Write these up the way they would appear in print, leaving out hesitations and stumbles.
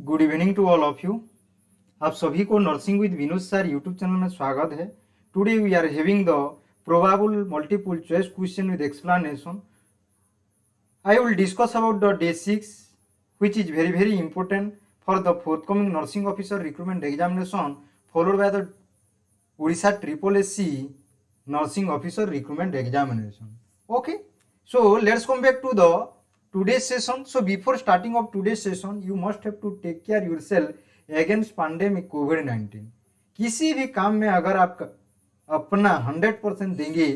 Good evening to all of you. आप सभी को nursing with Vinod sir YouTube channel में स्वागत है। Today we are having the probable multiple choice question with explanation. I will discuss about the day 6 which is very important for the forthcoming nursing officer recruitment examination followed by the Odisha SSSC nursing officer recruitment examination. Okay, so let's come back to the today's session. So before starting of today's session you must have to take care yourself against pandemic COVID-19. किसी भी काम में अगर आप अपना 100% देंगे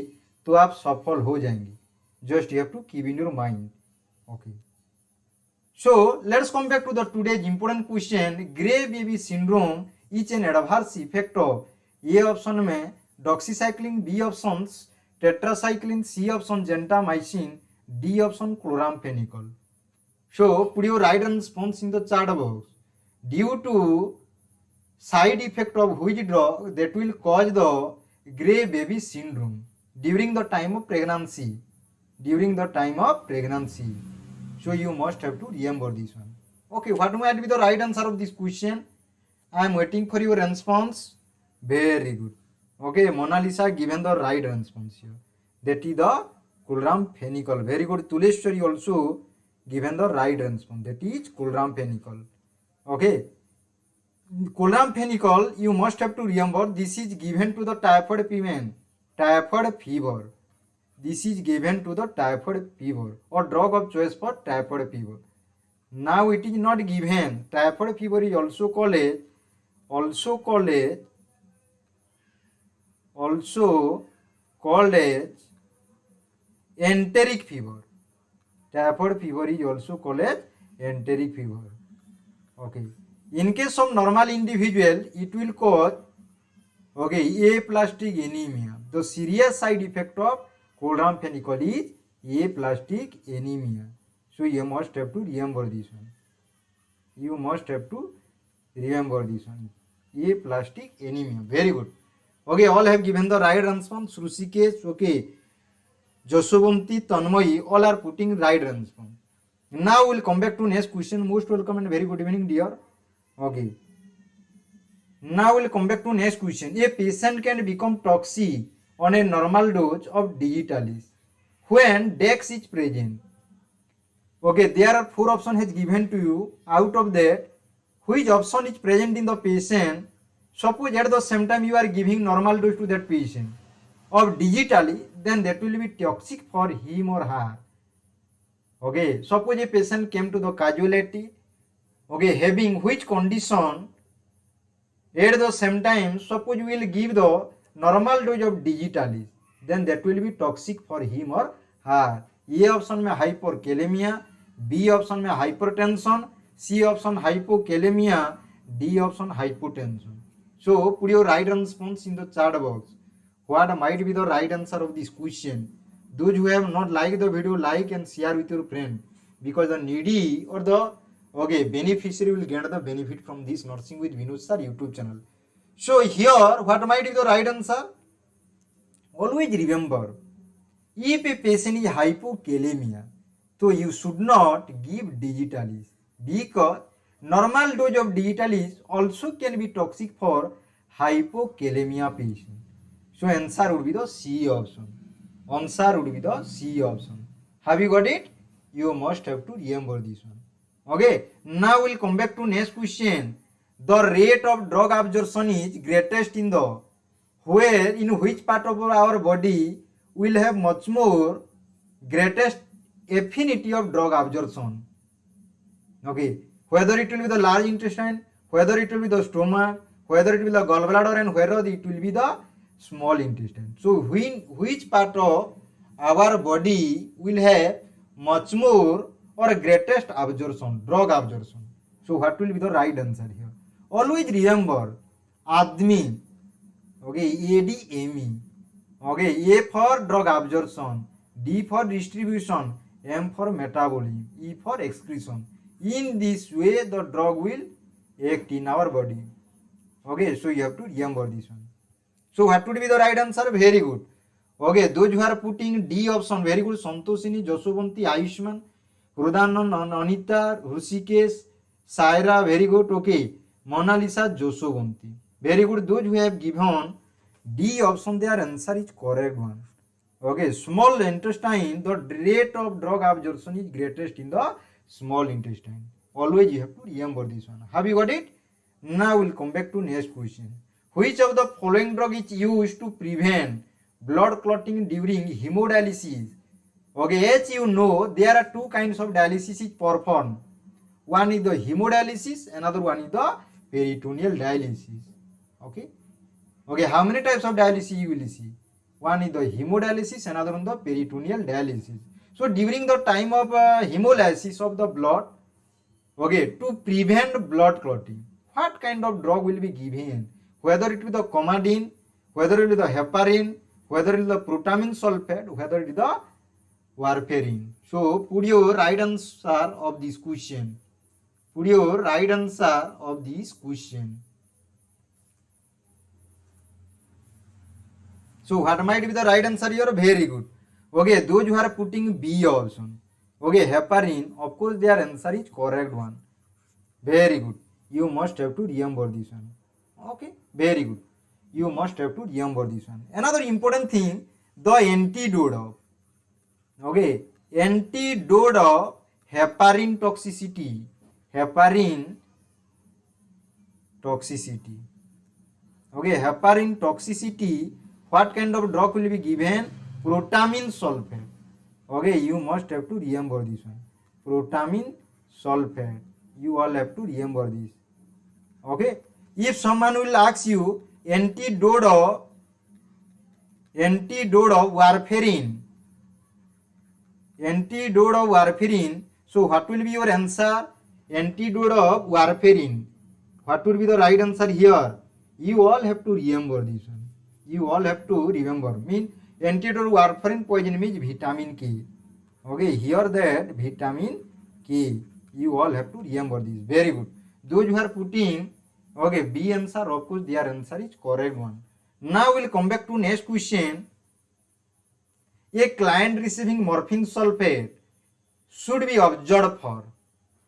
तो आप सफल हो जाएंगे. Just you have to keep in your mind. Okay. So let's come back to the today's important question. Gray baby syndrome is an adverse effect of A option में Doxycycline, B options Tetracycline, C option Gentamycin, D option Chloramphenicol. So put your right response in the chat box. Due to side effect of which drug that will cause the gray baby syndrome during the time of pregnancy? During the time of pregnancy. So you must have to remember this one. Okay, what might be the right answer of this question? I am waiting for your response. Very good. Okay, Mona Lisa given the right response here. That is the Chloramphenicol. Very good. Tuleshwari also given the right response. That is Chloramphenicol. Okay. Chloramphenicol, you must have to remember, this is given to the typhoid fever. This is given to the typhoid fever or drug of choice for typhoid fever. Now it is not given. Typhoid fever is also called as enteric fever. Typhoid fever is also called as enteric fever. Okay. In case of normal individual, it will cause aplastic anemia. The serious side effect of Chloramphenicol is aplastic anemia. So you must have to remember this one. You must have to remember this one. Aplastic anemia. Very good. Okay, all have given the right response. Srushikesh, okay. Josovanti, Tanmayi, all are putting right response. Now we'll come back to next question. Most welcome and very good evening, dear. Okay. Now we'll come back to next question. A patient can become toxic on a normal dose of digitalis when Day-6 is present. Okay, there are 4 options has given to you. Out of that, which option is present in the patient? Suppose at the same time you are giving normal dose to that patient of digitally, then that will be toxic for him or her. Okay, suppose a patient came to the casualty, okay, having which condition? At the same time, suppose we will give the normal dose of digitalis, then that will be toxic for him or her. A option में hyperkalemia, B option में hypertension, C option hypokalemia, D option hypotension. So put your right response in the chat box. What might be the right answer of this question? Those who have not liked the video, like and share with your friend, because the needy or the beneficiary will get the benefit from this Nursing with Vinod Sir YouTube channel. So here, what might be the right answer? Always remember, if a patient is hypokalemia, so you should not give digitalis, because normal dose of digitalis also can be toxic for hypokalemia patient. So answer would be the C option. Answer would be the C option. Have you got it? You must have to remember this one. Okay, now we'll come back to next question. The rate of drug absorption is greatest in which part of our body will have much more greatest affinity of drug absorption. Okay, whether it will be the large intestine, whether it will be the stomach, whether it will be the gallbladder, and whether it will be the small intestine. So which part of our body will have much more or greatest absorption, drug absorption? So what will be the right answer here? Always remember, ADME, okay, ADME, okay, A for drug absorption, D for distribution, M for metabolism, E for excretion. In this way, the drug will act in our body. Okay, so you have to remember this one. So what would be the right answer? Very good. Okay, those who are putting D option, very good. Santoshini, Josovanti, Ayushman, Hrudanand, Anita, Hrusikesh, Syra, very good. Okay. Mona Lisa, Josovanti. Very good. Those who have given D option, their answer is correct one. Okay. Small intestine, the rate of drug absorption is greatest in the small intestine. Always you have to remember this one. Have you got it? Now we'll come back to next question. Which of the following drug is used to prevent blood clotting during hemodialysis? Okay, as you know, there are two kinds of dialysis is performed. One is the hemodialysis, another one is the peritoneal dialysis. Okay. Okay, how many types of dialysis you will see? One is the hemodialysis, another one the peritoneal dialysis. So during the time of hemolysis of the blood, okay, to prevent blood clotting, what kind of drug will be given? Whether it be the comadine, whether it be the heparin, whether it is the protamine sulfate, whether it is the warfarin. So put your right answer of this question. Put your right answer of this question. So what might be the right answer here? Very good. Okay, those who are putting B option. Okay, heparin, of course their answer is correct one. Very good. You must have to remember this one. Okay, very good. You must have to remember this one. Another important thing, the antidote of, okay, antidote of heparin toxicity. Heparin toxicity. Okay, heparin toxicity, what kind of drug will be given? Protamine sulfate. Okay, you must have to remember this one. Protamine sulfate. You all have to remember this. Okay, if someone will ask you antidote of warfarin, so what will be your answer? Antidote of warfarin. What would be the right answer here? You all have to remember this one. You all have to remember. Mean antidote of warfarin poison means vitamin K. Okay, here that vitamin K. You all have to remember this. Very good. Those who are putting, okay, B answer, of course their answer is correct one. Now we'll come back to next question. A client receiving morphine sulfate should be observed for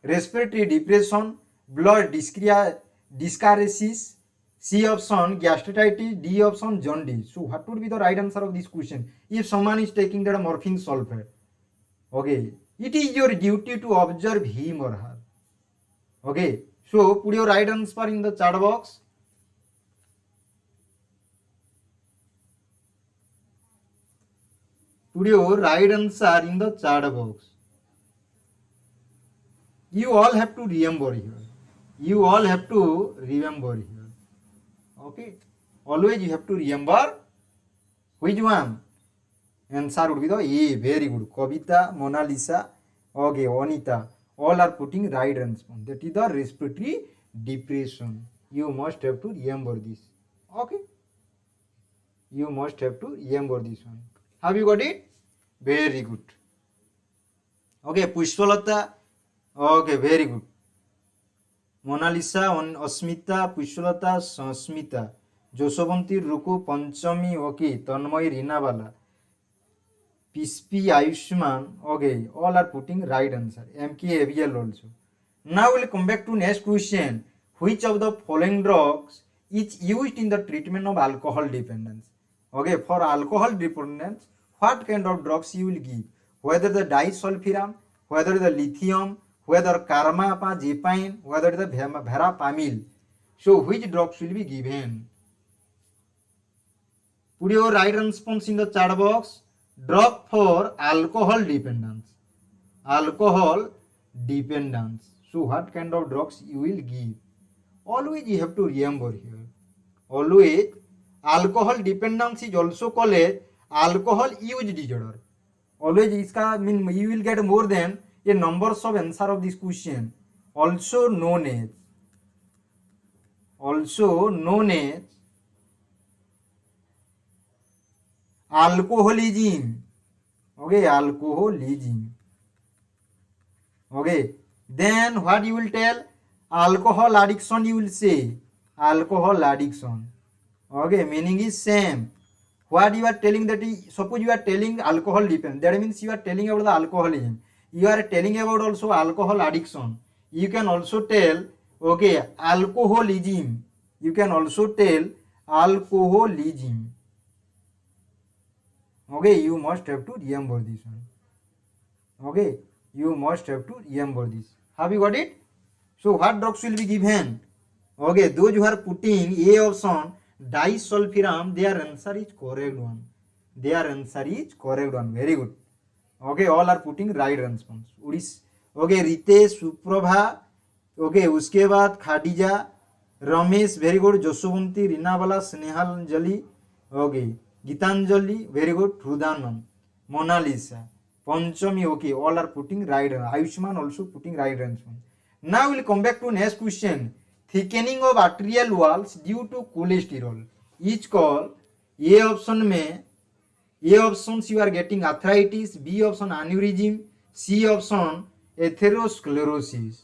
respiratory depression, blood dyscharesis, C option gastritis, D option jaundice. So what would be the right answer of this question? If someone is taking that morphine sulfate, okay, it is your duty to observe him or her. Okay, so put your right answer in the chat box. Put your right answer in the chat box. You all have to remember here. You all have to remember here. Okay, always you have to remember which one. Answer would be the A. Very good. Kavita, Mona Lisa, okay, Anita, all are putting right answer. That is the respiratory depression. You must have to remember this. Okay, you must have to remember this one. Have you got it? Very good. Okay, Pushpalata, okay, very good. Mona Lisa, Asmita, Pushpalata, Smita, Josovanti, Ruku, Panchami, okay, Tanmay, Rinabala, Pispi, Ayushman, okay, all are putting right answer. MK, AVL also. Now we'll come back to next question. Which of the following drugs is used in the treatment of alcohol dependence? Okay, for alcohol dependence, what kind of drugs you will give? Whether the Disulfiram, whether the Lithium, whether Carbamazepine, whether the Verapamil. So which drugs will be given? Put your right response in the chat box. Drug for alcohol dependence. Alcohol dependence. So what kind of drugs you will give? Always you have to remember here. Always alcohol dependence is also called alcohol use disorder. Always iska mean you will get more than a numbers of answer of this question. Also known as alcoholism. Okay, alcoholism. Okay, then what you will tell? Alcohol addiction you will say. Alcohol addiction. Okay, meaning is same. What you are telling that is, suppose you are telling alcohol dependence, that means you are telling about the alcoholism. You are telling about also alcohol addiction. You can also tell, okay, alcoholism. You can also tell alcoholism. Okay, you must have to remember this one. Okay, you must have to remember this. Have you got it? So what drugs will be given? Okay, those who are putting A option, Disulfiram, their answer is correct one. Their answer is correct one. Very good. Okay, all are putting right response. Okay, Ritesh, Suprabha, okay उसके बाद Khadija, Ramesh, very good, Jaswanti, Reenawala, Snehanjali, okay Geetanjali, very good, Hridanand, Monalisa, Panchami, okay, all are putting right. Ayushman also putting right response. Now we'll come back to next question. Thickening of arterial walls due to cholesterol is called, A option में, A options you are getting arthritis, B option aneurysm, C option atherosclerosis,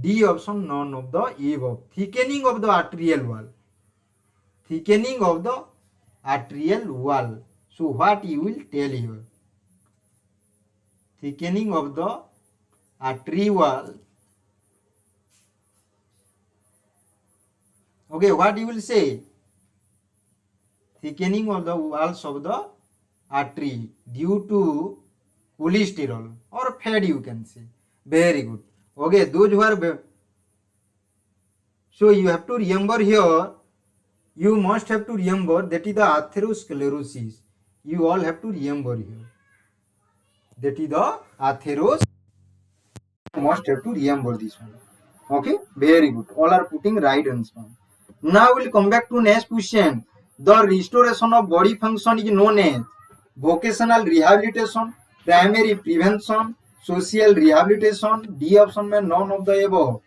D option none of the above. Thickening of the arterial wall. Thickening of the arterial wall. So what you will tell here? Thickening of the artery wall. Okay, what you will say? Thickening of the walls of the artery due to cholesterol or fat, you can say. Very good. Okay, those who are, so you have to remember here, you must have to remember that is the atherosclerosis. You all have to remember here. That is the atherosclerosis. You must have to remember this one. Okay, very good. All are putting right answer. Now we'll come back to next question. The restoration of body function is known as vocational rehabilitation, primary prevention, social rehabilitation, D option में none of the above.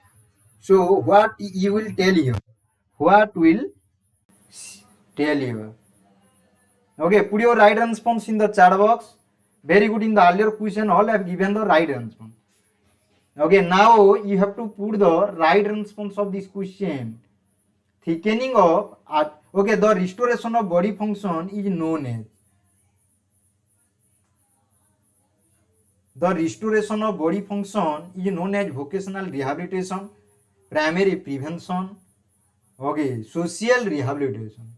So what you will tell here? What will tell here? Okay, put your right response in the chat box. Very good. In the earlier question, all have given the right response. Okay, now you have to put the right response of this question. Thickening of, okay, the restoration of body function is known as, the restoration of body function is known as vocational rehabilitation, primary prevention, okay, social rehabilitation.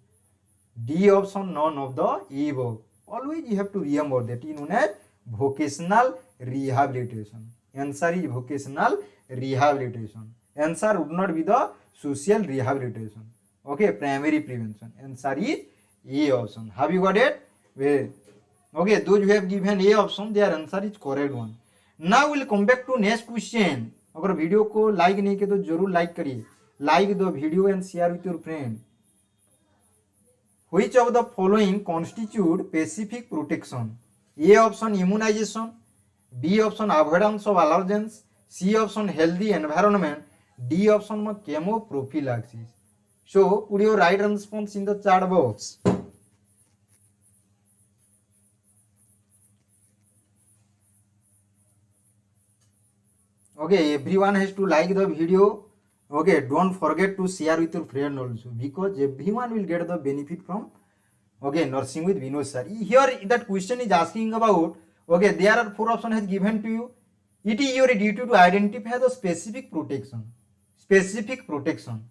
D option none of the above. Always you have to remember that is known as vocational rehabilitation. Answer is vocational rehabilitation. Answer would not be the social rehabilitation. Okay, primary prevention. Answer is A option. Have you got it? Well, okay, those who have given A option, their answer is correct one. Now we'll come back to next question. अगर video को like नहीं किया तो जरूर like करिए. Like the video and share with your friend. Which of the following constitute specific protection? A option immunization, B option avoidance of allergens, C option healthy environment, D option chemoprophylaxis. So put your right response in the chat box. Okay, everyone has to like the video. Okay, don't forget to share with your friend also, because everyone will get the benefit from, okay, nursing with Binodsir. Here that question is asking about, okay, there are 4 options has given to you. It is your duty to identify the specific protection. Specific protection.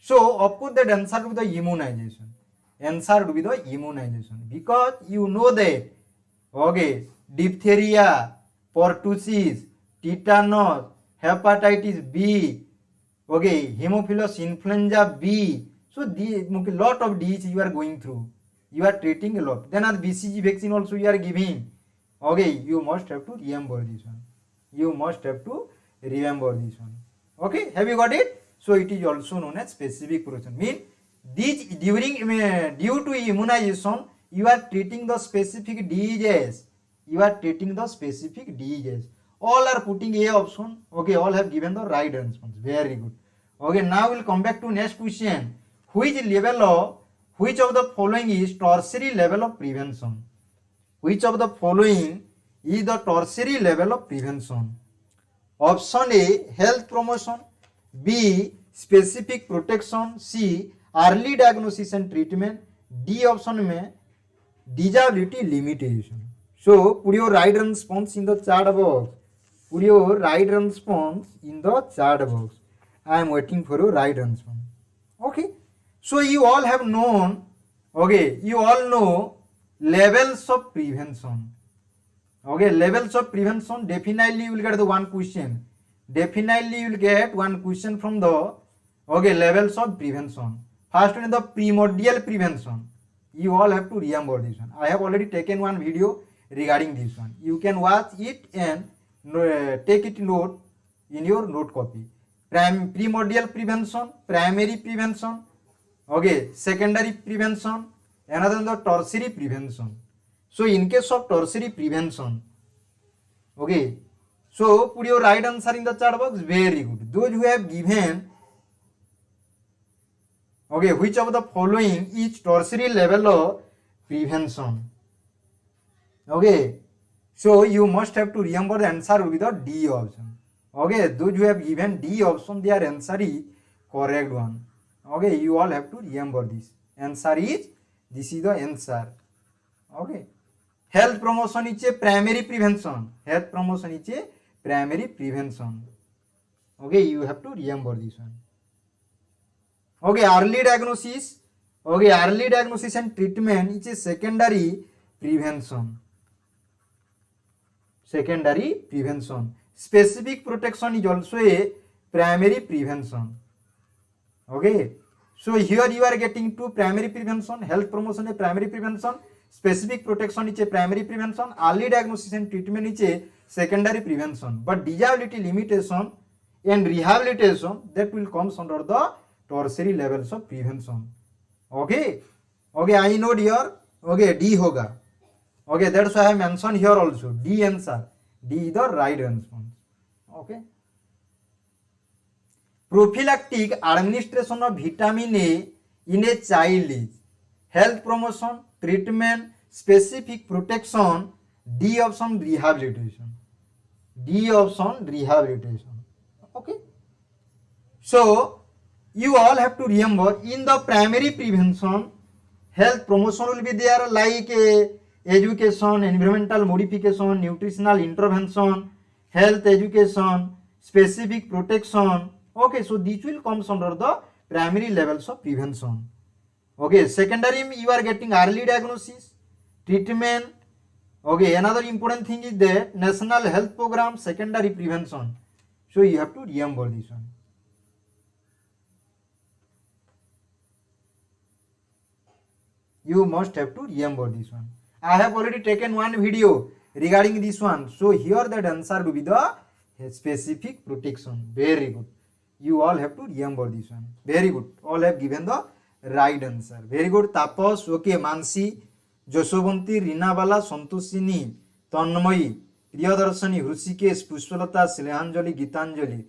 So of course that answer would be the immunization. Answer would be the immunization, because you know that, okay, diphtheria, pertussis, tetanus, hepatitis B, okay, Haemophilus influenza B. So the lot of disease you are going through, you are treating a lot. Then as BCG vaccine also you are giving. Okay, you must have to remember this one. You must have to remember this one. Okay, have you got it? So it is also known as specific protection. Mean these due to immunization you are treating the specific diseases. You are treating the specific diseases. All are putting A option. Okay, all have given the right response. Very good. Okay, now we'll come back to next question. Which of the following is tertiary level of prevention? Which of the following is the tertiary level of prevention? Option A, health promotion, B, specific protection, C, early diagnosis and treatment, D option में disability limitation. So put your right response in the chat box. put your right response in the chat box. I am waiting for your right response. Okay, so you all have known, okay, you all know levels of prevention. Okay, levels of prevention, definitely you will get the one question. Definitely you will get one question from the, okay, levels of prevention. First one is the primordial prevention. You all have to remember this one. I have already taken one video regarding this one. You can watch it and take it note in your note copy. Primordial prevention, primary prevention, okay, secondary prevention, another the tertiary prevention. So in case of tertiary prevention, okay, so put your right answer in the chat box. Very good. Those who have given, okay, which of the following is tertiary level of prevention? Okay, so you must have to remember the answer will be the D option. Okay, those who have given D option, their answer is correct one. Okay, you all have to remember this. Answer is, this is the answer. Okay, health promotion is a primary prevention. Health promotion is a primary prevention. Okay, you have to remember this one. Okay, early diagnosis. Okay, early diagnosis and treatment is a secondary prevention. Secondary prevention. Specific protection is also a primary prevention. Okay, so here you are getting two primary prevention. Health promotion is primary prevention. Specific protection is a primary prevention. Early diagnosis and treatment is a secondary prevention. But disability limitation and rehabilitation, that will come under the tertiary levels of prevention. Okay, okay, I know here. Okay, D hoga. Okay, that's why I have mentioned here also. D answer. D is the right response. Okay. Prophylactic administration of vitamin A in a child is health promotion, treatment, specific protection, D option rehabilitation. D option rehabilitation. Okay. So you all have to remember, in the primary prevention, health promotion will be there, like education, environmental modification, nutritional intervention, health education, specific protection. Okay, so this will come under the primary levels of prevention. Okay, secondary you are getting early diagnosis, treatment. Okay, another important thing is that national health program, secondary prevention. So you have to remember this one. You must have to remember this one. I have already taken one video regarding this one. So here that answer will be the specific protection. Very good. You all have to remember this one. Very good. All have given the right answer. Very good. Tapas, okay, Mansi, Josovanti, Rinabala, Santoshini, Tanmayi, Priyadarshani, Hrusikesh, Pushpalata, Snehanjali, Gitanjali,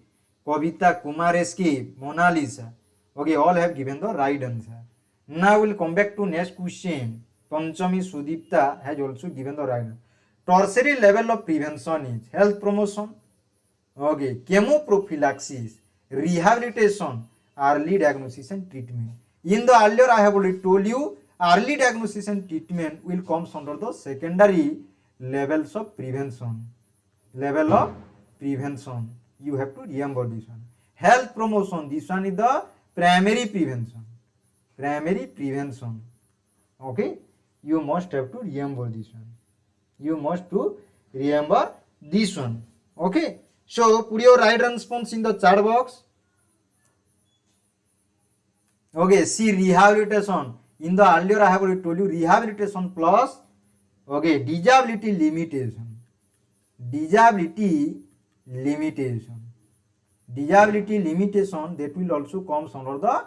Kavita, Kumareski, Mona Lisa. Okay, all have given the right answer. Now we'll come back to next question. Panchami Sudipta has also given the right answer. Tertiary level of prevention is health promotion, okay, chemoprophylaxis, rehabilitation, early diagnosis and treatment. In the earlier I have already told you, early diagnosis and treatment will come under the secondary levels of prevention. Level of prevention. You have to remember this one. Health promotion, this one is the primary prevention. Primary prevention. Okay, you must have to remember this one. You must to remember this one. Okay, so put your right response in the chat box. Okay, see rehabilitation. In the earlier I have already told you, rehabilitation plus, okay, disability limitation. Disability limitation. Disability limitation, that will also come under the,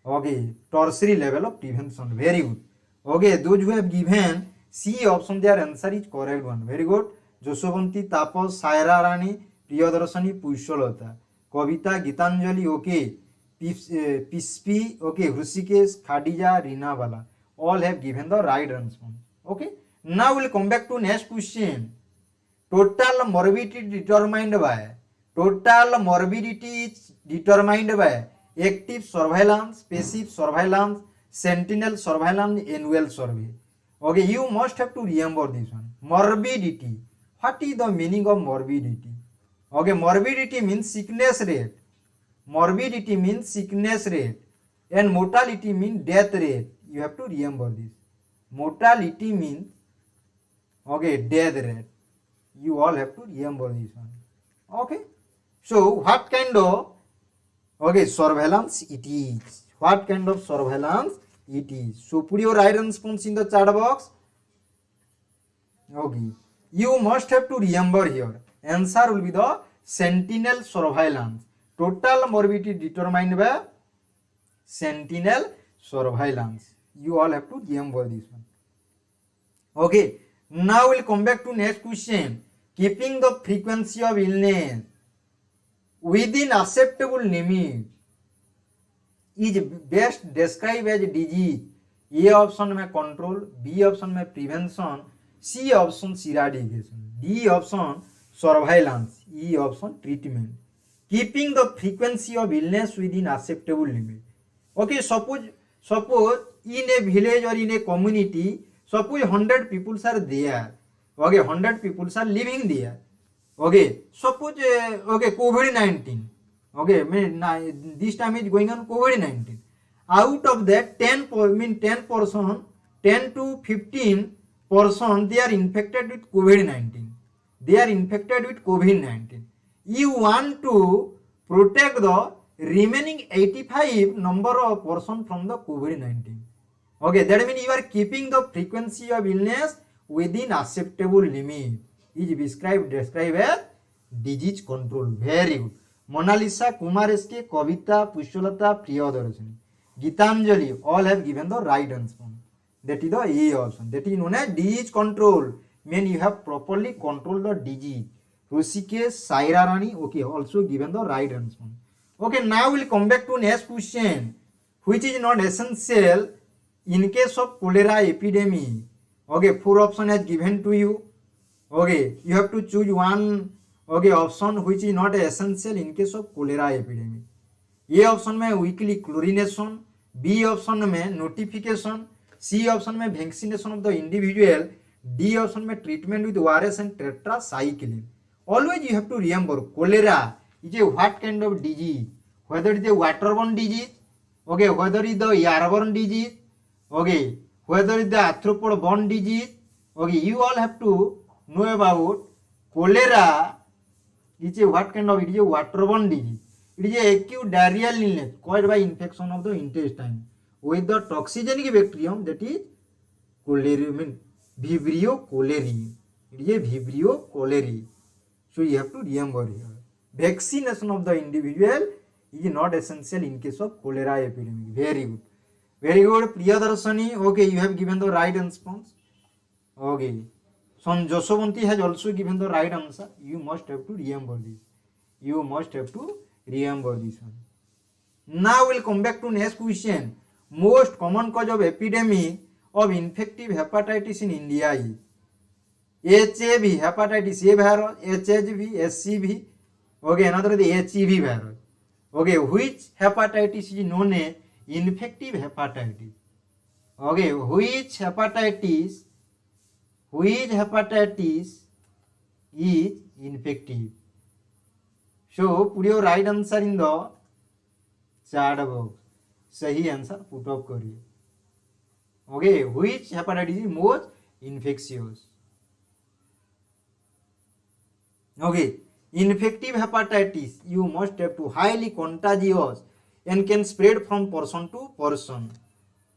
okay, tertiary level of prevention. Very good. Okay, those who have given C option, their answer is correct one. Very good. Josovanti, Tapas, Saira Rani, Priyadarshani, Pushalata, Kavita, Gitanjali, okay, Pispi, okay, Hrusikesh, Khadija, Rinabala. All have given the right response. Okay. Now we'll come back to next question. Total morbidity determined by, total morbidity is determined by active surveillance, passive surveillance, sentinel surveillance, annual survey. Okay, you must have to remember this one. Morbidity. What is the meaning of morbidity? Okay, morbidity means sickness rate. Morbidity means sickness rate, and mortality means death rate. You have to remember this. Mortality means okay death rate. You all have to remember this one. Okay. So what kind of okay surveillance it is? What kind of surveillance it is? So put your right response in the chat box. Okay. You must have to remember here. Answer will be the sentinel surveillance. Total morbidity determined by sentinel surveillance. You all have to remember this one. Okay. Now we'll come back to next question. Keeping the frequency of illness within acceptable limit is best described as disease. A option में control, B option में prevention, C option eradication, D option surveillance, E option treatment. Keeping the frequency of illness within acceptable limit. Okay, suppose in a village or in a community, suppose 100 people are there. Okay, 100 people are living there. Okay, suppose okay COVID-19. Okay, this time is going on COVID-19. Out of that 10 to 15% they are infected with COVID-19. They are infected with COVID-19. You want to protect the remaining 85 number of person from the COVID-19. Okay, that means you are keeping the frequency of illness within acceptable limit. Is described as disease control. Very good. Monalisa, Kumar SK, Kavita, Pusholata, Priyadarshini, Gitanjali, all have given the right answer. That is the A option. That is known as disease control. Mean you have properly controlled the disease. Rusikesh, Saira Rani, okay, also given the right answer. Okay, now we'll come back to next question, which is not essential in case of cholera epidemic. Okay, 4 option has given to you. Okay, you have to choose one okay option which is not essential in case of cholera epidemic. A option में weekly chlorination, B option में notification, C option में vaccination of the individual, D option में treatment with ORS and Tetracycline. Always you have to remember cholera is a what kind of disease, whether it is a waterborne disease, okay, whether it is the airborne disease, okay, whether it is the arthropod-borne disease, okay, you all have to know about cholera is a what kind of, it is a waterborne disease. It is a acute diarrheal illness caused by infection of the intestine with the toxigenic bacterium, that is cholera, Vibrio cholerae. It is a Vibrio cholerae. So you have to remember here. Vaccination of the individual is not essential in case of cholera epidemic. Very good. Very good. Priyadarshani, okay, you have given the right response. Okay. Son Joshavanti has also given the right answer. You must have to remember this. You must have to remember this one. Now we'll come back to next question. Most common cause of epidemic of infective hepatitis in India is HIV, hepatitis A virus, HHV, SCV. Okay, another is the HIV virus. Okay, which hepatitis is known as infective hepatitis? Okay, which hepatitis is infective? So put your right answer in the chat box. सही answer put up करिए. Okay, which hepatitis is most infectious? Okay, infective hepatitis you must have to highly contagious and can spread from person to person.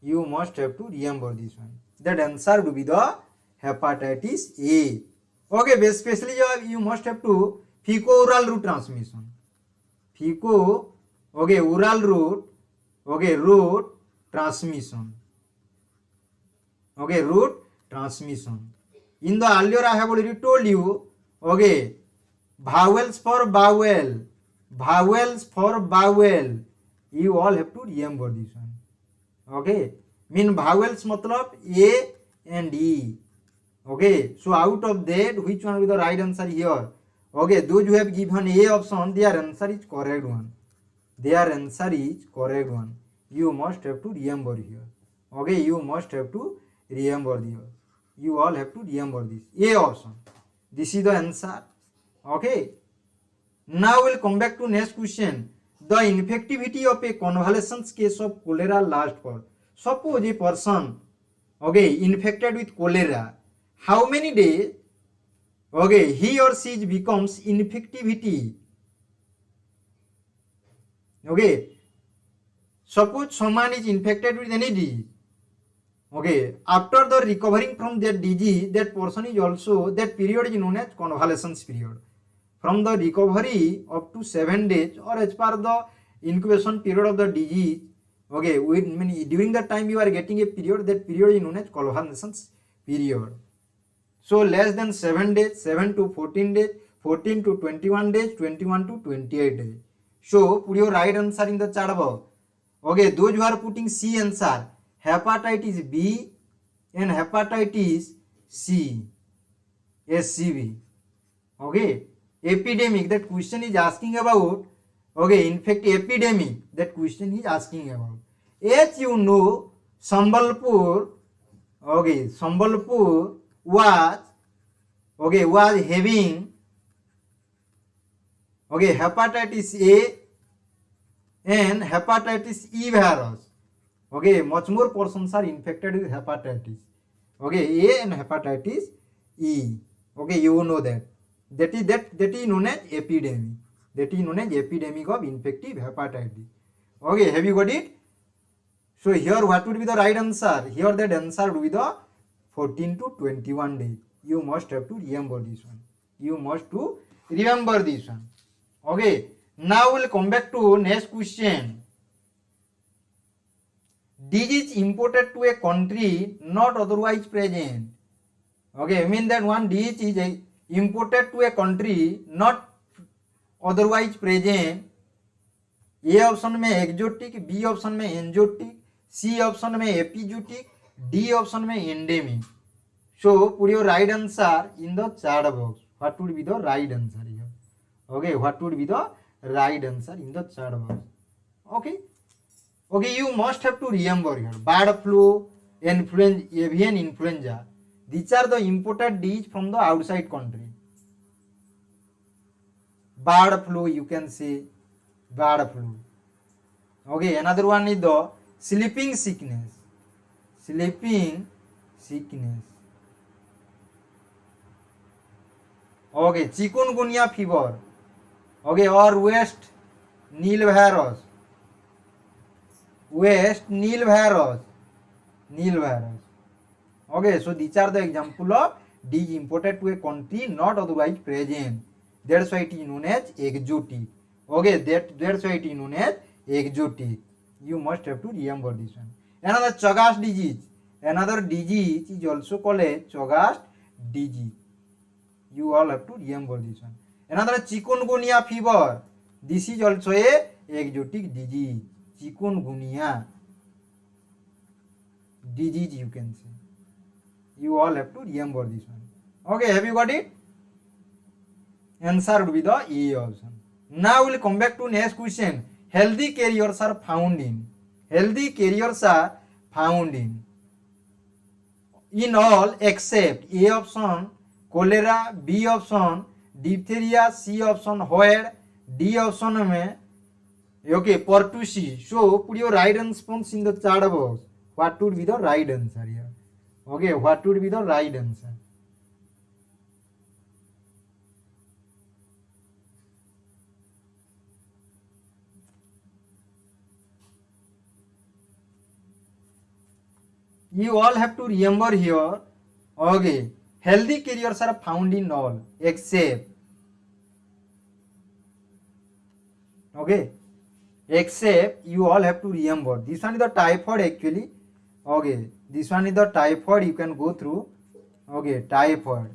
You must have to remember this one. That answer will be the hepatitis A. Okay, especially you must have to fecal-oral route transmission. Okay, oral route. Okay, route transmission. Okay, route transmission. In the earlier I have already told you. Okay, vowels for bowel. You all have to remember this one. Okay, mean vowels matlab A and E. Okay, so out of that, which one will be the right answer here? Okay, those who have given A option, their answer is correct one. Their answer is correct one. You must have to remember here. Okay, you must have to remember here. You all have to remember this. A option. This is the answer. Okay. Now we'll come back to next question. The infectivity of a convalescence case of cholera lasts for, suppose a person, okay, infected with cholera, how many days, okay, he or she becomes infectivity. Okay, suppose someone is infected with any disease, okay, after the recovering from that disease, that person is also, that period is known as convalescence period. From the recovery up to 7 days, or as per the incubation period of the disease, okay, during that time you are getting a period, that period is known as convalescence period. So less than 7 days, 7 to 14 days, 14 to 21 days, 21 to 28 days. So put your right answer in the chat above. Okay, those who are putting C answer, hepatitis B and hepatitis C, SCV. Okay, epidemic, that question is asking about. Okay, in fact, epidemic, that question is asking about. As you know, Sambalpur, okay, Sambalpur was having, okay, hepatitis A and hepatitis E virus. Okay, much more persons are infected with hepatitis. Okay, A and hepatitis E. Okay, you know that. That is known as epidemic. That is known as epidemic of infective hepatitis. Okay, have you got it? So here what would be the right answer? Here that answer would be the 14 to 21 days. You must have to remember this one. You must to remember this one. Okay, now we'll come back to next question. Disease imported to a country not otherwise present. Okay, I mean that one disease is imported to a country not otherwise present. A option में exotic, B option में एंजोटिक, C option में एपिजोटिक, D option में endemic. So put your right answer in the chat box. What would be the right answer here? Okay, what would be the right answer in the chat box? Okay. Okay, you must have to remember here. Bird flu, influenza, avian influenza. These are the imported disease from the outside country. Bird flu, you can say. Bird flu. Okay, another one is the sleeping sickness. Sleeping sickness. Okay, chikungunya fever. Okay, or West Nile virus. West Nile virus. Nile virus. Okay, so these are the example of disease imported to a country not otherwise present. That's why it is known as exotic. Okay, that's why it is known as exotic. You must have to remember this one. Another Chagas disease. Another disease is also called a Chagas disease. You all have to remember this one. Another chikungunya fever. This is also a exotic disease. Chikungunya disease, you can say. You all have to remember this one. Okay, have you got it? Answer would be the A option. Now we'll come back to next question. Healthy carriers are found in. Healthy carriers are found in all except A option cholera, B option diphtheria, C option where, D option में okay pertussis. So put your right response in the chat box. What would be the right answer here? Okay, what would be the right answer? You all have to remember here. Okay, healthy carriers are found in all except, okay, except you all have to remember this one is the typhoid actually. Okay, this one is the typhoid, you can go through. Okay, typhoid.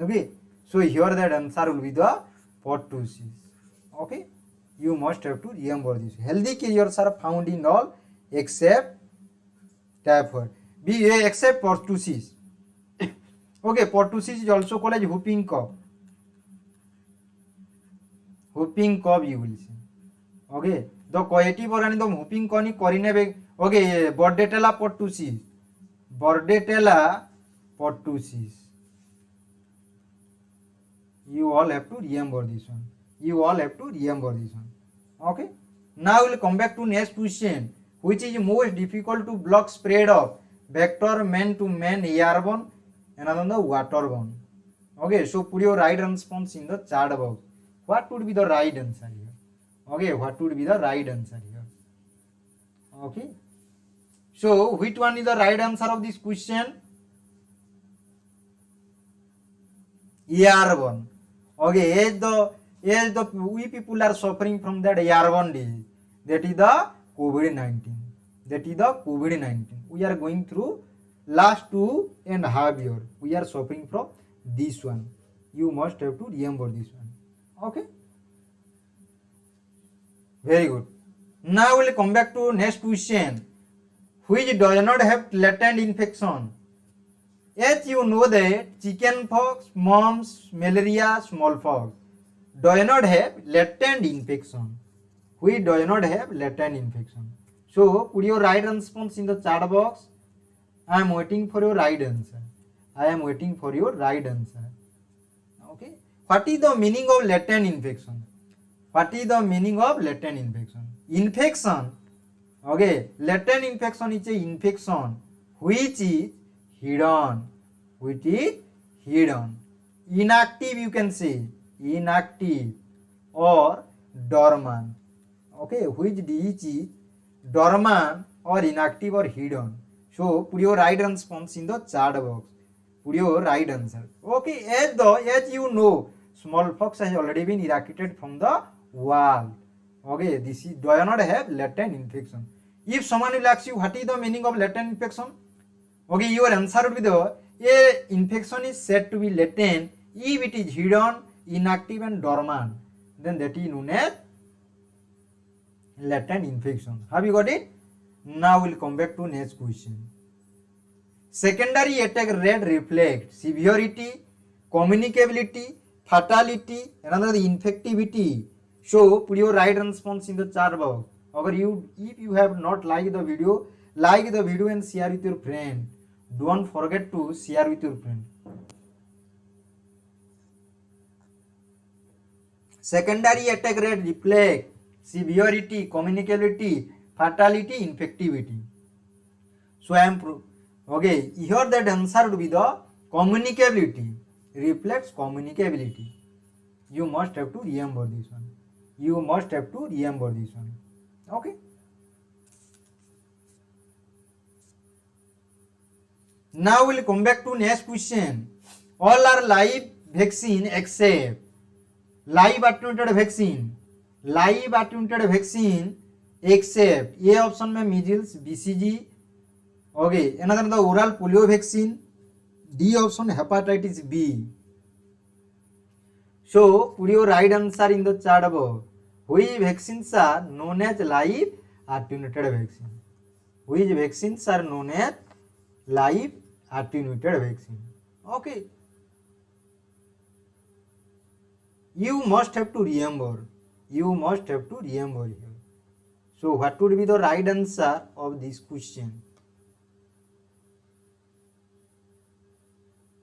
Okay, so here that answer will be the pertussis. Okay, you must have to remember this. Healthy carriers are found in all except typhoid. Except pertussis. Okay, pertussis is also called as whooping cough. Whooping cough you will see. Okay, the coative organ the whooping cough ni corine. Okay, Bordetella pertussis. Bordetella pertussis. You all have to remember this one. You all have to remember this one. Okay. Now we'll come back to next question. Which is most difficult to block spread of vector man to man airborne and another waterborne. Okay. So put your right response in the chat box. What would be the right answer here? Okay. What would be the right answer here? Okay. So which one is the right answer of this question? Airborne. Okay, as the we people are suffering from that airborne disease, that is the COVID-19. That is the COVID-19. We are going through last 2.5 years. We are suffering from this one. You must have to remember this one. Okay. Very good. Now we'll come back to next question. Which does not have latent infection? As you know that chickenpox, mumps, malaria, smallpox do not have latent infection. Which does not have latent infection. So put your right response in the chat box. I am waiting for your right answer. I am waiting for your right answer. Okay. What is the meaning of latent infection? What is the meaning of latent infection? Infection. Okay. Latent infection is a infection which is hidden. Which is hidden. Inactive, you can say. Inactive or dormant. Okay. Which disease is dormant or inactive or hidden? So put your right response in the chat box. Put your right answer. Okay. As you know, smallpox has already been eradicated from the world. Okay. This is does not have latent infection. If someone will ask you what is the meaning of latent infection, okay, your answer would be a infection is said to be latent if it is hidden, inactive and dormant. Then that is known as latent infection. Have you got it? Now we'll come back to next question. Secondary attack rate reflects severity, communicability, fatality, and another infectivity. So put your right response in the chat box. If you have not liked the video, like the video and share with your friend. Don't forget to share with your friend. Secondary attack rate reflect severity, communicability, fatality, infectivity. So I am okay. Here that answer would be the communicability. Reflects communicability. You must have to remember this one. You must have to remember this one. Okay. Now we'll come back to next question. All are live vaccine except live attenuated vaccine. Live attenuated vaccine except A option में measles, BCG. Okay, another the oral polio vaccine. D option hepatitis B. So put your right answer in the chat above. Which vaccines are known as live attenuated vaccine? Which vaccines are known as live attenuated vaccine? Okay. You must have to remember. You must have to remember here. So what would be the right answer of this question?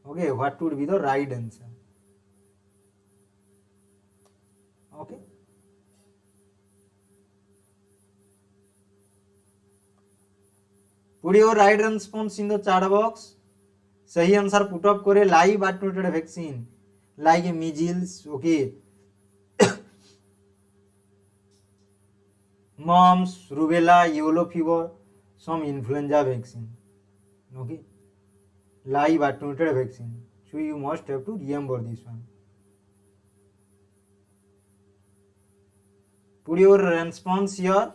Okay, what would be the right answer? Okay. Put your right response in the chat box. सही answer put up करे live attenuated vaccine like measles, okay, mumps, rubella, yellow fever, some influenza vaccine. Okay, live attenuated vaccine. So you must have to remember this one. Put your response here.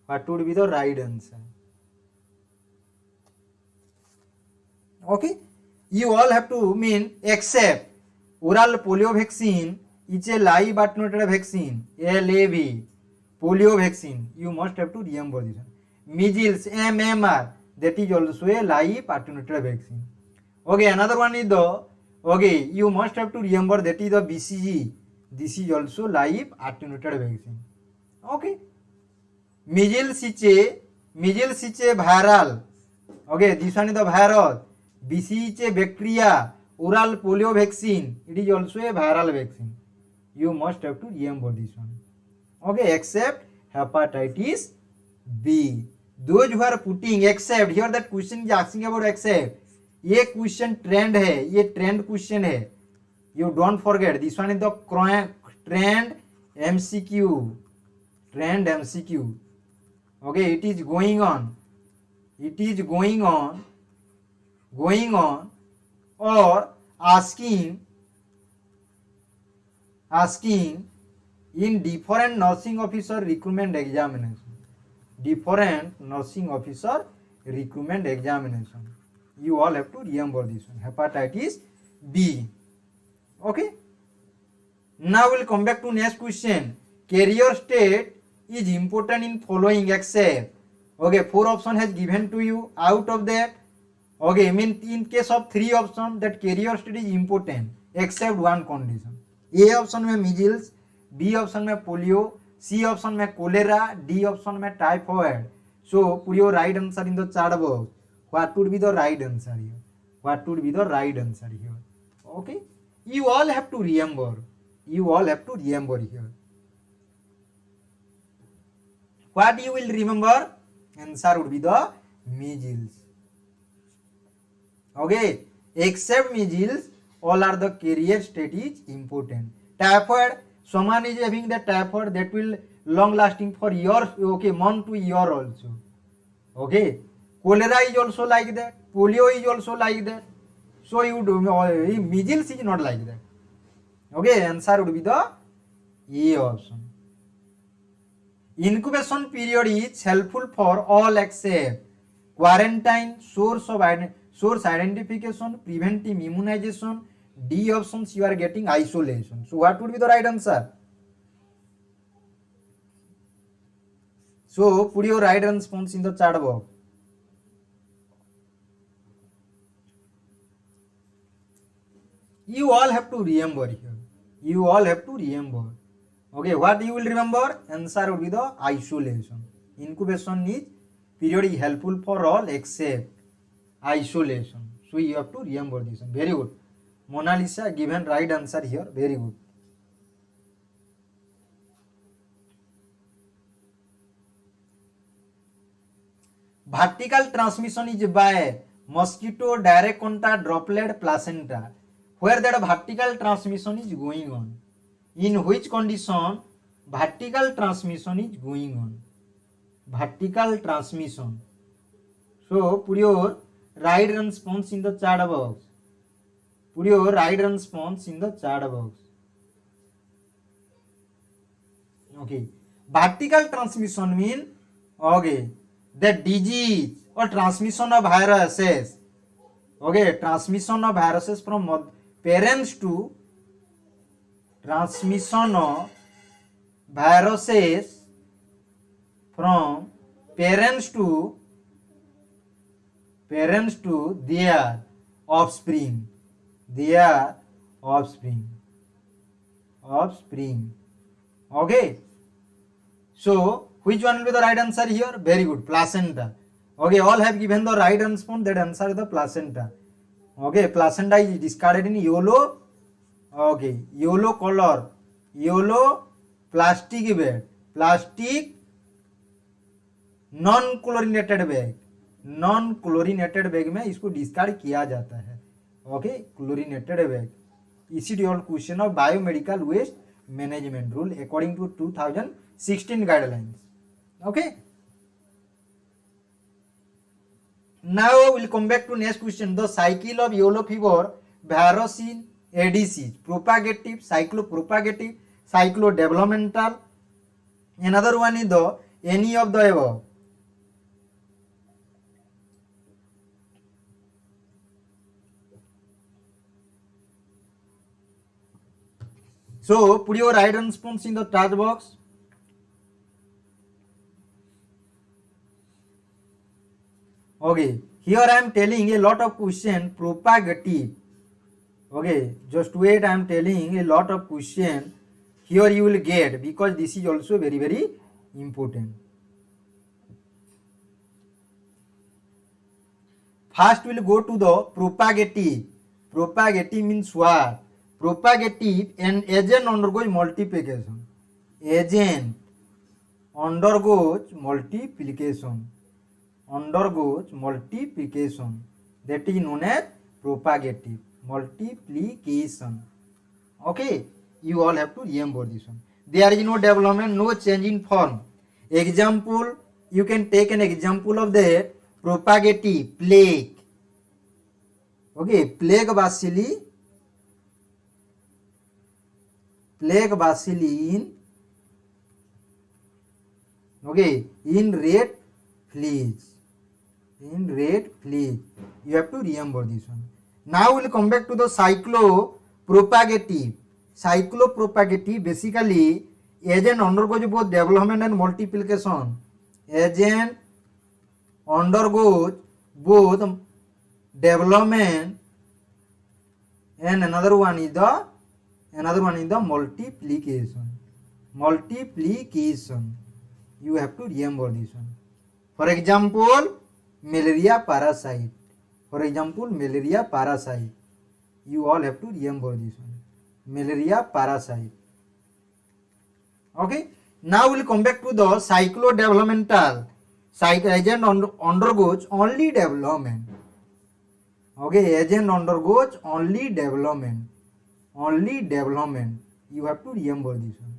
What would be the right answer? Okay, you all have to mean except oral polio vaccine is a live attenuated vaccine, LAV, polio vaccine. You must have to remember this one. Measles, MMR, that is also a live attenuated vaccine. Okay, another one is the, okay, you must have to remember that is the BCG. This is also live attenuated vaccine. Okay, measles is a viral. Okay, this one is the virus. BC is a bacteria. oral polio vaccine, it is also a viral vaccine. You must have to remember this one. Okay, except hepatitis B. Those who are putting except, here that question is asking about except. ये question trend है, ये trend question है. You don't forget this one is the trend MCQ. Trend MCQ. Okay, it is going on. It is going on or asking in different nursing officer recruitment examination. Different nursing officer recruitment examination. You all have to remember this one. Hepatitis B. Okay. Now we'll come back to next question. Carrier state is important in following except. Okay, 4 option has given to you. Out of that, okay, I mean in case of 3 options, that carrier state is important except one condition. A option में measles, B option में polio, C option में cholera, D option में typhoid. So put your right answer in the chat box. What would be the right answer here? What would be the right answer here? Okay, you all have to remember. You all have to remember here. What you will remember? Answer would be the measles. Okay, except measles, all are the carrier state is important. Typhoid, someone is having the typhoid that will long lasting for years, okay, month to year also. Okay, cholera is also like that, polio is also like that. So you do, measles is not like that. Okay, answer would be the A option. Incubation period is helpful for all except quarantine, source identification, preventive immunization. D options you are getting isolation. So what would be the right answer? So put your right response in the chat box. You all have to remember here. You all have to remember. Okay, what you will remember? Answer will be the isolation. Incubation is period is helpful for all except isolation. So you have to remember this one. Very good. Mona Lisa given right answer here. Very good. Vertical transmission is by mosquito, direct contact, droplet, placenta. Where that vertical transmission is going on. In which condition vertical transmission is going on? Vertical transmission. So put your right response in the chat box. Put your right response in the chat box. Okay. Vertical transmission means, okay, the disease or transmission of viruses. Okay, transmission of viruses from parents to transmission of viruses from parents to their offspring. Their offspring. Okay. So which one will be the right answer here? Very good. Placenta. Okay, all have given the right response. That answer is the placenta. Okay, placenta is discarded in yellow. Okay, yellow color, yellow plastic bag, plastic non chlorinated bag में इसको discard किया जाता है. Okay, chlorinated bag. इसी question of biomedical waste management rule according to 2016 guidelines. Okay, now we'll come back to next question. The cycle of yellow fever virus in Aedes is propagative, cyclopropagative, cyclodevelopmental. Another one is the any of the above. So put your right response in the chat box. Okay, here I am telling a lot of question propagative. Okay, just wait, I am telling a lot of question here you will get, because this is also very, very important. First we will go to the propagative. Propagative means what? Propagative, an agent undergoes multiplication. Agent undergoes multiplication. Undergoes multiplication. That is known as propagative. Multiplication. Okay, you all have to remember this one. There is no development, no change in form. Example, you can take an example of that. Propagative, plague. Okay, plague bacilli in, okay, in red fleas. In red fleas. You have to remember this one. Now we'll come back to the cyclopropagative. Cyclopropagative basically agent undergoes both development and multiplication. Agent undergoes both development and another one is the multiplication. Multiplication. You have to remember this one. For example, malaria parasite. For example, malaria parasite. You all have to remember this one. Malaria parasite. Okay. Now we'll come back to the cyclodevelopmental. Agent undergoes only development. Okay, agent undergoes only development. Only development. You have to remember this one.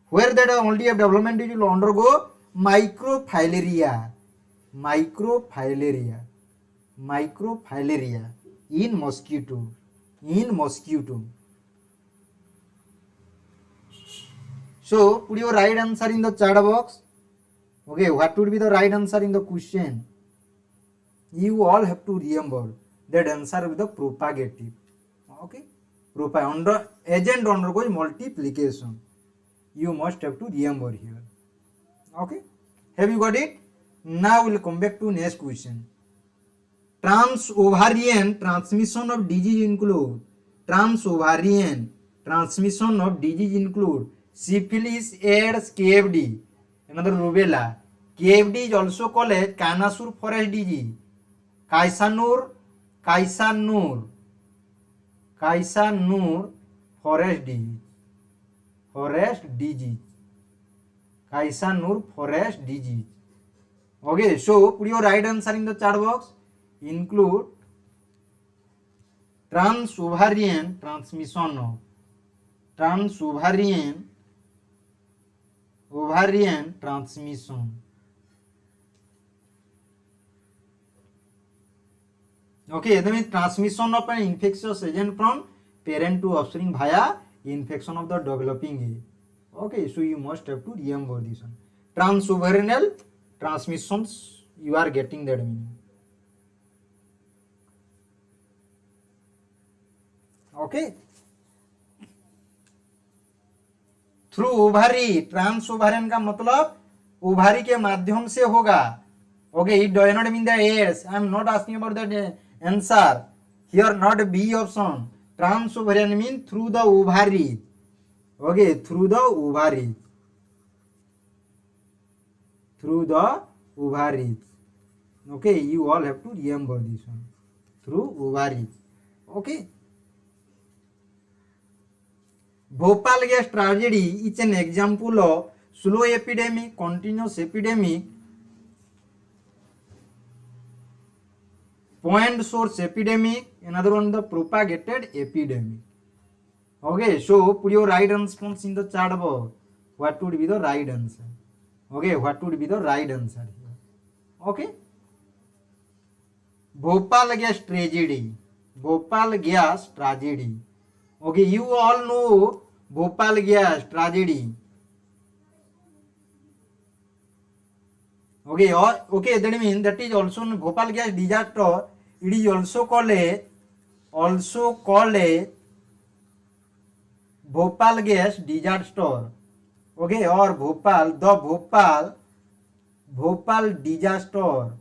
Where that only a development it will undergo microfilaria. Microfilaria. Microfilaria in mosquito. In mosquito. So put your right answer in the chat box. Okay, what would be the right answer in the question? You all have to remember that answer with the propagative. Okay, agent undergoes multiplication. You must have to remember here. Okay, have you got it? Now we'll come back to next question. Trans-ovarian transmission of disease include. Trans-ovarian transmission of disease include syphilis, Aedes, KFD, another rubella. KFD is also called as Canasur forest disease. Kaisanur forest disease. Forest disease. Kaisanur forest disease. Okay, so put your right answer in the chat box. Include trans-ovarian transmission of trans-ovarian transmission. Okay, that means transmission of an infectious agent from parent to offspring via infection of the developing egg. Okay, so you must have to remember this one. Trans-ovarian transmissions, you are getting that meaning. Okay. Through ovary, trans ovarian का मतलब ovary के माध्यम से होगा. Okay, it does not mean the AIDS. I am not asking about that answer here, not B option. Trans ovarian mean through the ovary. Okay, through the ovary. Through the ovary. Okay, you all have to remember this one. Through ovaries. Okay. Bhopal gas tragedy is an example of slow epidemic, continuous epidemic, point source epidemic, another one the propagated epidemic. Okay, so put your right response in the chat box. What would be the right answer? Okay, what would be the right answer here? Okay. Bhopal gas tragedy. Bhopal gas tragedy. Okay, you all know Bhopal gas tragedy. Okay, okay, that means that is also Bhopal gas disaster. It is also called a Bhopal gas disaster. Okay, or Bhopal disaster.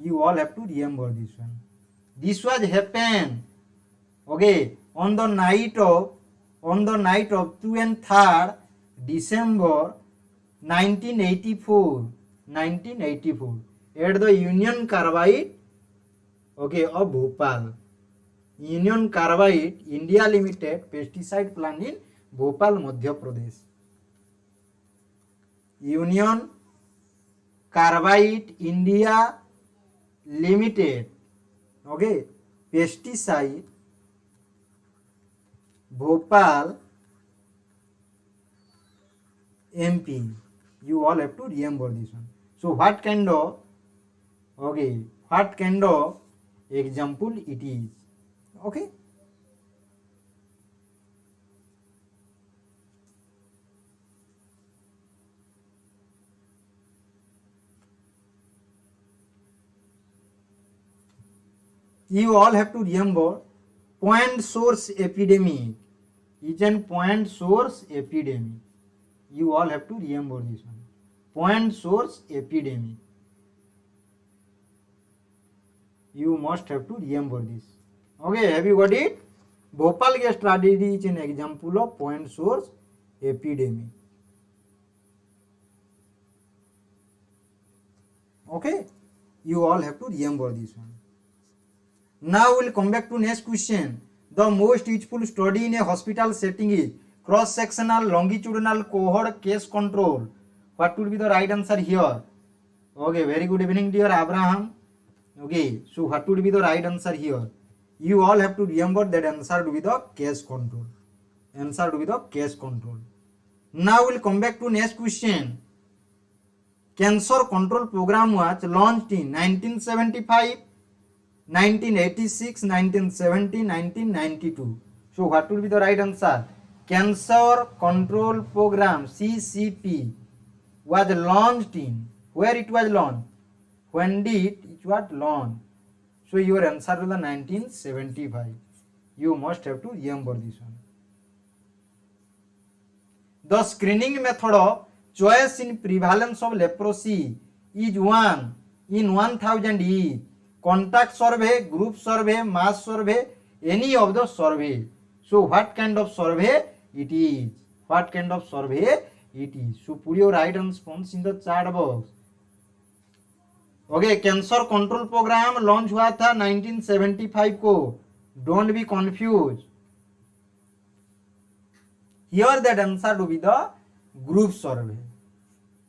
You all have to remember this one. This was happened. Okay, on the night of 2 and 3rd December 1984 at the Union Carbide, okay, of Bhopal. Union carbide India limited pesticide plant in Bhopal Madhya Pradesh. Union carbide India limited, okay, pesticide Bhopal MP. You all have to remember this one. So what kind of, okay, what kind of example it is, okay. You all have to remember point source epidemic is an point source epidemic. You all have to remember this one. Point source epidemic. You must have to remember this. Okay, have you got it? Bhopal gas tragedy is an example of point source epidemic. Okay, you all have to remember this one. Now we'll come back to next question. The most useful study in a hospital setting is cross-sectional longitudinal cohort case control. What would be the right answer here? Okay, very good evening dear Abraham. Okay, so what would be the right answer here? You all have to remember that answer to be the case control. Answer to be the case control. Now we'll come back to next question. Cancer control program was launched in 1975, 1986, 1970, 1992. So what will be the right answer? Cancer control program CCP was launched in, where it was launched? When did it was launched? So your answer is the 1975. You must have to remember this one. The screening method of choice in prevalence of leprosy is 1 in 1000 is contact survey, group survey, mass survey, any of the survey. So what kind of survey it is? What kind of survey it is? So put your right response in the chat box. Okay, cancer control programme launch हुआ था 1975 को. Don't be confuse. Here that answer to be the group survey.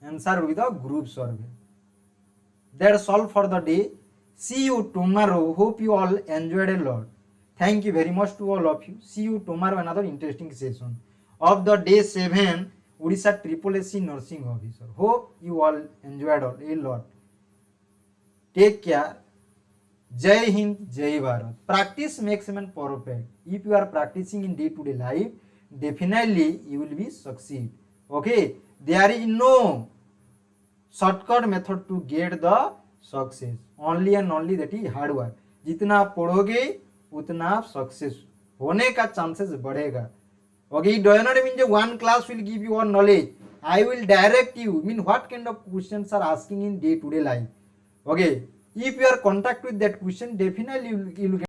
Answer to be the group survey. That's all for the day. See you tomorrow. Hope you all enjoyed a lot. Thank you very much to all of you. See you tomorrow another interesting session of the day 7 Odisha SSSC nursing officer. Hope you all enjoyed a lot. Take care. Jai Hind, Jai Bharat. Practice makes man perfect. If you are practicing in day-to-day life, definitely you will be succeed. Okay, there is no shortcut method to get the success. Only and only that is hard work. जितना आप पढ़ोगे उतना आप success होने का chances बढ़ेगा. Okay, do you not mean the one class will give you all knowledge? I will direct you. Mean what kind of questions are asking in day-to-day life. Okay, if you are contact with that question, definitely you will get